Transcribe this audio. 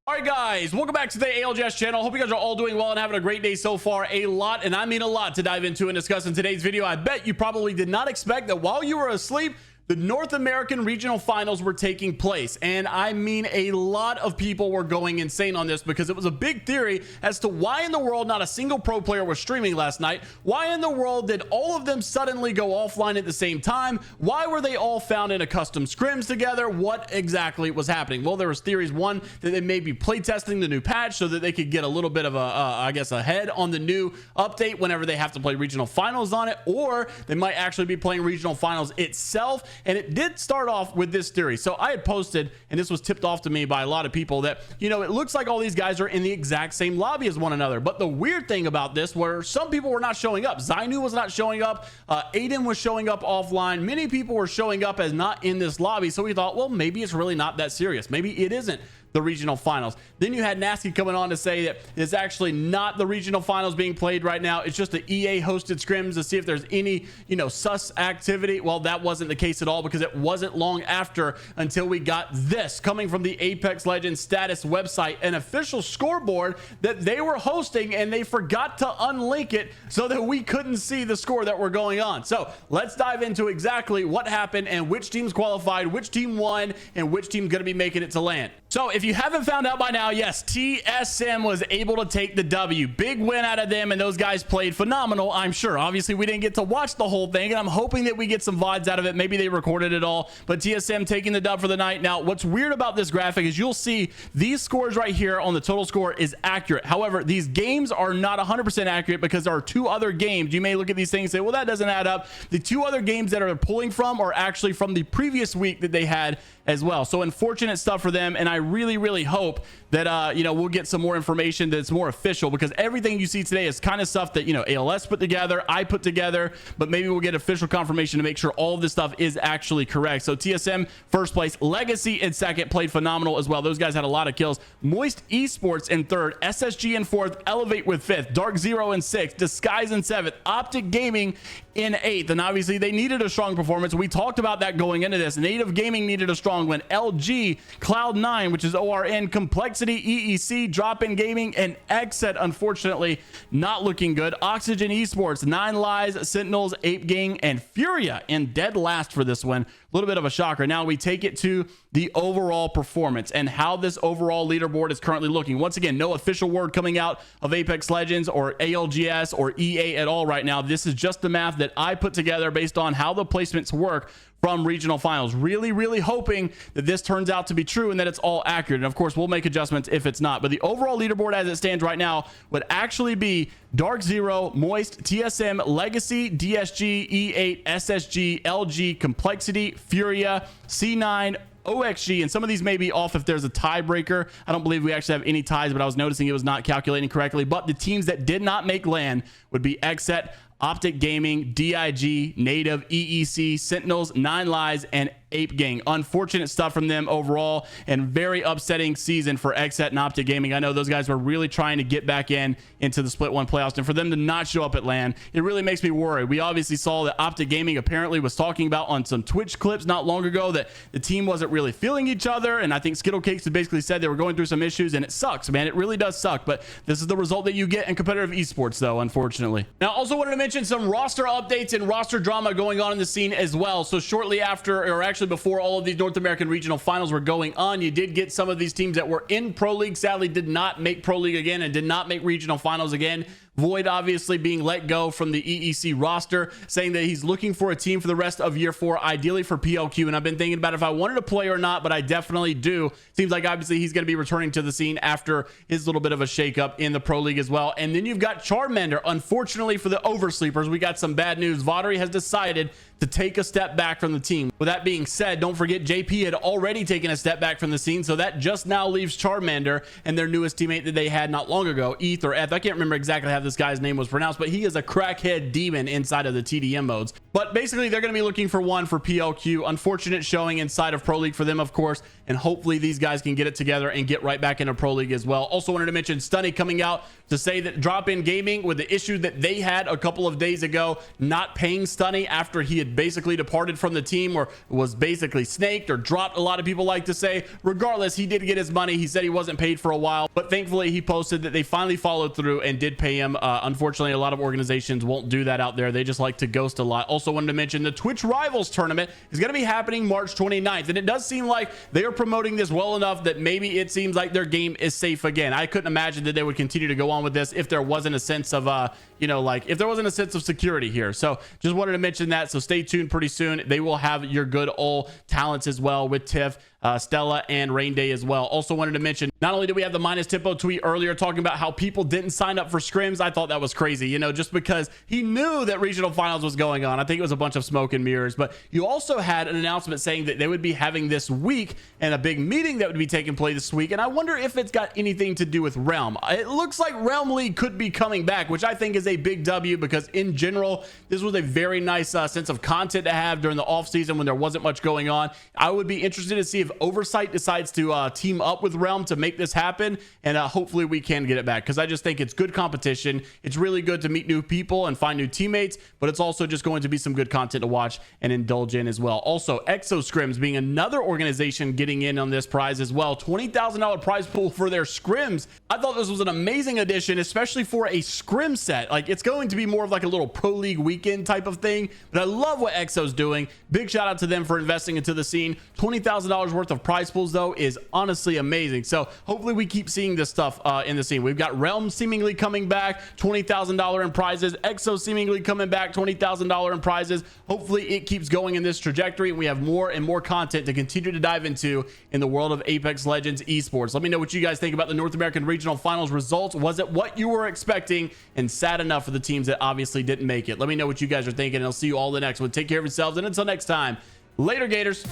All right, guys, welcome back to the ALGS channel. Hope you guys are all doing well and having a great day so far. A lot, and I mean a lot, to dive into and discuss in today's video. I bet you probably did not expect that while you were asleep, the North American regional finals were taking place. And I mean, a lot of people were going insane on this because it was a big theory as to why in the world not a single pro player was streaming last night. Why in the world did all of them suddenly go offline at the same time? Why were they all found in a custom scrims together? What exactly was happening? Well, there was theories. One, that they may be playtesting the new patch so that they could get a little bit of I guess, ahead on the new update whenever they have to play regional finals on it, or they might actually be playing regional finals itself. And it did start off with this theory. So I had posted, and this was tipped off to me by a lot of people, that, you know, it looks like all these guys are in the exact same lobby as one another. But the weird thing about this, where some people were not showing up, Zainu was not showing up, Aiden was showing up offline, many people were showing up as not in this lobby. So we thought, well, maybe it's really not that serious. Maybe it isn't the regional finals. Then you had Nasty coming on to say that it's actually not the regional finals being played right now. It's just the EA hosted scrims to see if there's any, you know, sus activity. Well, that wasn't the case at all, because it wasn't long after until we got this coming from the Apex Legends status website, an official scoreboard that they were hosting, and they forgot to unlink it so that we couldn't see the score that were going on. So let's dive into exactly what happened and which teams qualified, which team won, and which team's going to be making it to land. So if you haven't found out by now, yes, TSM was able to take the W. Big win out of them, and those guys played phenomenal, I'm sure. Obviously, we didn't get to watch the whole thing, and I'm hoping that we get some VODs out of it. Maybe they recorded it all, but TSM taking the dub for the night. Now, what's weird about this graphic is you'll see these scores right here on the total score is accurate. However, these games are not 100% accurate because there are two other games. You may look at these things and say, well, that doesn't add up. The two other games that are pulling from are actually from the previous week that they had as well. So unfortunate stuff for them, and I really hope that you know, we'll get some more information that's more official, because everything you see today is kind of stuff that, you know, ALS put together, I put together, but maybe we'll get official confirmation to make sure all of this stuff is actually correct. So TSM first place, Legacy in second, played phenomenal as well. Those guys had a lot of kills. Moist Esports in third, SSG in fourth, Elevate with fifth, Dark Zero in sixth, Disguise in seventh, Optic Gaming in eighth. And obviously they needed a strong performance. We talked about that going into this. Native Gaming needed a strong win. LG, Cloud9, which is ORN, Complexity, EEC, Drop In Gaming, and Xset, unfortunately not looking good. Oxygen Esports, Nine Lies, Sentinels, Ape Gang, and Furia in dead last for this one. A little bit of a shocker. Now we take it to the overall performance and how this overall leaderboard is currently looking. Once again, no official word coming out of Apex Legends or ALGS or EA at all right now. This is just the math that I put together based on how the placements work from regional finals. Really hoping that this turns out to be true and that it's all accurate. And of course, we'll make adjustments if it's not. But the overall leaderboard as it stands right now would actually be Dark Zero, Moist, TSM, Legacy, DSG, E8, SSG, LG, Complexity, Furia, C9, OXG, and some of these may be off if there's a tiebreaker. I don't believe we actually have any ties, but I was noticing it was not calculating correctly. But the teams that did not make land would be Xset, Optic Gaming, DIG, Native, EEC, Sentinels, Nine Lies, and Ape Gang. Unfortunate stuff from them overall, and very upsetting season for Xset and Optic Gaming. I know those guys were really trying to get back into the Split 1 playoffs, and for them to not show up at LAN, it really makes me worry. We obviously saw that Optic Gaming apparently was talking about on some Twitch clips not long ago that the team wasn't really feeling each other, and I think Skittle Cakes had basically said they were going through some issues, and it sucks, man. It really does suck, but this is the result that you get in competitive esports, though, unfortunately. Now, also wanted to mention some roster updates and roster drama going on in the scene as well. So shortly after, or actually before all of these North American regional finals were going on, you did get some of these teams that were in Pro League, sadly did not make Pro League again and did not make regional finals again. Void obviously being let go from the EEC roster, saying that he's looking for a team for the rest of year 4, ideally for PLQ. And I've been thinking about if I wanted to play or not, but I definitely do. Seems like obviously he's going to be returning to the scene after his little bit of a shakeup in the Pro League as well. And then you've got Charmander. Unfortunately for the oversleepers, we got some bad news. Vaudry has decided to take a step back from the team. With that being said, don't forget JP had already taken a step back from the scene, so that just now leaves Charmander and their newest teammate that they had not long ago, Eth or Eth. I can't remember exactly how this guy's name was pronounced, but he is a crackhead demon inside of the TDM modes. But basically, they're going to be looking for one for PLQ. Unfortunate showing inside of Pro League for them, of course, and hopefully these guys can get it together and get right back into Pro League as well. Also wanted to mention Stunny coming out to say that Drop In Gaming, with the issue that they had a couple of days ago, not paying Stunny after he had basically departed from the team, or was basically snaked or dropped, a lot of people like to say. Regardless, he did get his money. He said he wasn't paid for a while, but thankfully he posted that they finally followed through and did pay him. Unfortunately, a lot of organizations won't do that out there. They just like to ghost a lot. Also wanted to mention the Twitch Rivals tournament is going to be happening March 29th, and it does seem like they are promoting this well enough that maybe it seems like their game is safe again. I couldn't imagine that they would continue to go on with this if there wasn't a sense of if there wasn't a sense of security here. So just wanted to mention that. So stay tuned. Pretty soon they will have your good old talents as well with Tiff, Stella, and Rain Day as well. Also wanted to mention, not only did we have the Minus Tippo tweet earlier talking about how people didn't sign up for scrims. I thought that was crazy, just because he knew that regional finals was going on. I think it was a bunch of smoke and mirrors. But you also had an announcement saying that they would be having this week and a big meeting that would be taking place this week, and I wonder if it's got anything to do with Realm. It looks like Realm League could be coming back, which I think is a big W, because in general this was a very nice sense of content to have during the off season when there wasn't much going on. I would be interested to see if Oversight decides to team up with Realm to make this happen, and hopefully we can get it back, because I just think it's good competition. It's really good to meet new people and find new teammates, but it's also just going to be some good content to watch and indulge in as well. Also, Exo Scrims being another organization getting in on this prize as well. $20,000 prize pool for their scrims. I thought this was an amazing addition, especially for a scrim set. Like, it's going to be more of like a little Pro League weekend type of thing, but I love what Exo's doing. Big shout out to them for investing into the scene. $20,000 worth of prize pools though is honestly amazing. So hopefully we keep seeing this stuff in the scene. We've got Realm seemingly coming back, $20,000 in prizes. Exo seemingly coming back, $20,000 in prizes. Hopefully it keeps going in this trajectory, and we have more and more content to continue to dive into in the world of Apex Legends esports. Let me know what you guys think about the North American Regional Finals results. Was it what you were expecting? And sad enough for the teams that obviously didn't make it. Let me know what you guys are thinking, and I'll see you all in the next one. Take care of yourselves, and until next time, later, Gators.